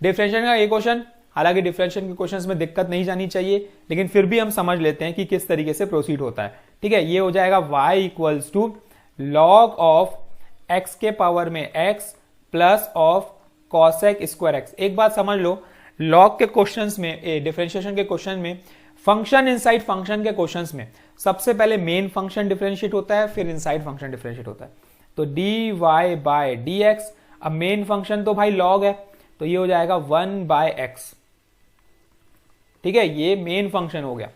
Differentiation का ये question, हालांकि डिफरेंशिएशन के क्वेश्चंस में दिक्कत नहीं जानी चाहिए, लेकिन फिर भी हम समझ लेते हैं कि किस तरीके से प्रोसीड होता है। ठीक है, ये हो जाएगा y equals to log of x के पावर में x plus of cosec square x। एक बात समझ लो, लॉग के क्वेश्चंस में, डिफरेंशिएशन के क्वेश्चन में, फंक्शन इनसाइड फंक्शन के क्वेश्चंस में सबसे पहले मेन फंक्शन डिफरेंशिएट होता है, फिर इनसाइड फंक्शन डिफरेंशिएट होता है। तो dy बाय dx, अब मेन फंक्शन तो भाई लॉग है, तो ये हो जाएगा 1/x। ठीक है, ये मेन फंक्शन हो गया।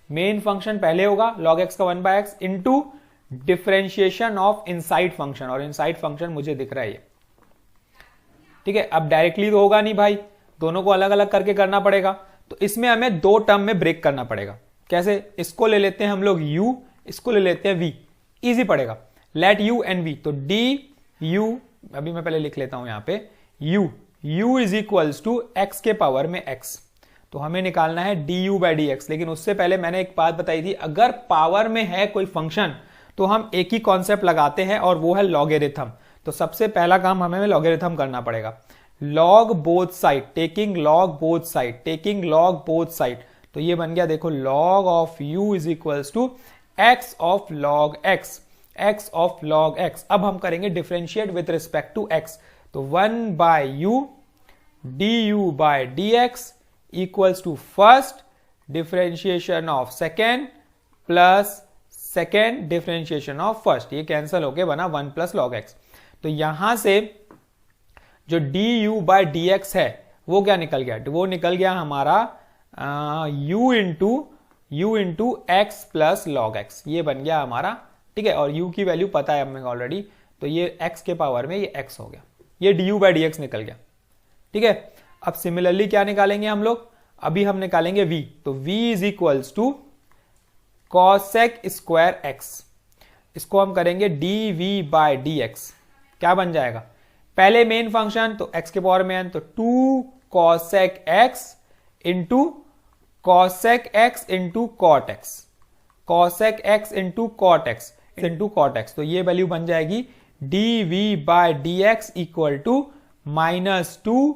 मेन फंक्शन पहले होगा log x का 1/x into differentiation of inside function, और इनसाइड फंक्शन मुझे दिख रहा है ये। ठीक है, अब डायरेक्टली तो होगा नहीं भाई, दोनों को अलग अलग करके करना पड़ेगा, तो इसमें हमें दो टर्म में ब्रेक करना पड़ेगा। कैसे? इसको ले लेते हैं हम लोग u, इसको ले लेते हैं v, इजी पड़ेगा। लेट u एंड v, तो du, अभी मैं पहले लिख लेता हूं यहां पे u is equals to x के पावर में x, तो हमें निकालना है du बाई dx। लेकिन उससे पहले मैंने एक बात बताई थी, अगर पावर में है कोई फंक्शन तो हम एक ही कॉन्सेप्ट लगाते हैं, और वो है लॉगरिथम। तो सबसे पहला काम हमें लॉगरिथम करना पड़ेगा। Log both side, taking log both side, taking log both side, तो ये बन गया देखो log of u is equals to x of log x, x of log x। अब हम करेंगे differentiate with respect to x, तो 1/u du by dx equals to first differentiation of second plus second differentiation of first, ये cancel होके बना 1 plus log x। तो यहां से जो du बाय dx है वो क्या निकल गया? वो निकल गया हमारा u into x plus log x, ये बन गया हमारा। ठीक है, और u की वैल्यू पता है हमें ऑलरेडी, तो ये x के पावर में ये x हो गया, ये du बाय dx निकल गया। ठीक है, अब सिमिलरली क्या निकालेंगे हम लोग? अभी हम निकालेंगे v, तो v is equals to cosec square x, इसको हम करेंगे dv बाय dx। क्या बन जाएगा? पहले मेन फंक्शन तो x के पावर में n, तो 2 cosec x into cosec x into cot x, cosec x into cot x into cot x, तो ये वैल्यू बन जाएगी dv by dx equal to -2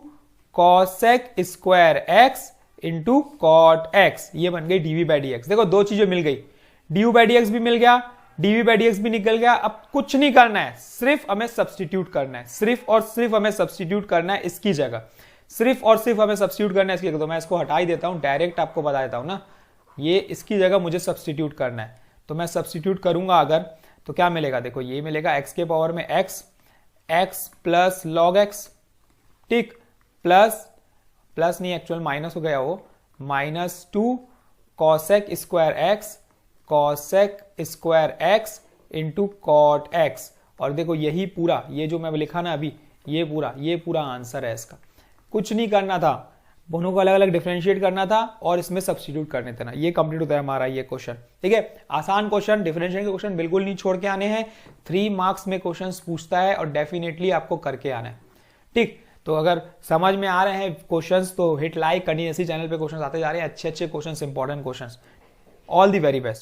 cosec square x into cot x, ये बन गई dv बाय dx। देखो दो चीजें मिल गई, du बाय dx भी मिल गया, dv बाय dx भी निकल गया। अब कुछ नहीं करना है, सिर्फ हमें सब्सटीट्यूट करना है, सिर्फ और सिर्फ हमें सब्सटीट्यूट करना है इसकी जगह, सिर्फ और सिर्फ हमें सब्सटीट्यूट करना है इसकी जगह। तो मैं इसको हटा ही देता हूं, डायरेक्ट आपको बता देता हूं ना, ये इसकी जगह मुझे सब्सटीट्यूट करना है। तो मैं सब्सटीट्यूट करूंगा अगर, तो क्या मिलेगा? देखो ये मिलेगा x के पावर में x प्लस लॉग x, ठीक, प्लस नहीं, एक्चुअल माइनस हो गया वो, -2 cosec square x, cosec square x into cot x। और देखो यही पूरा, ये जो मैं लिखा ना अभी, ये पूरा आंसर है इसका। कुछ नहीं करना था, दोनों को अलग अलग डिफरेंशिएट करना था और इसमें सब्स्टिट्यूट करने थे ना, ये कंप्लीट होता है हमारा ये क्वेश्चन। ठीक है, आसान क्वेश्चन, डिफरेंशिएशन के क्वेश्चन बिल्कुल नहीं छोड़ के आने हैं। 3 मार्क्स में क्वेश्चन पूछता है और डेफिनेटली आपको करके आना है। ठीक, तो अगर समझ में आ रहे हैं क्वेश्चंस तो हिट लाइक करनी, ऐसी चैनल पे क्वेश्चंस आते जा रहे हैं, अच्छे questions, important questions. All the very best.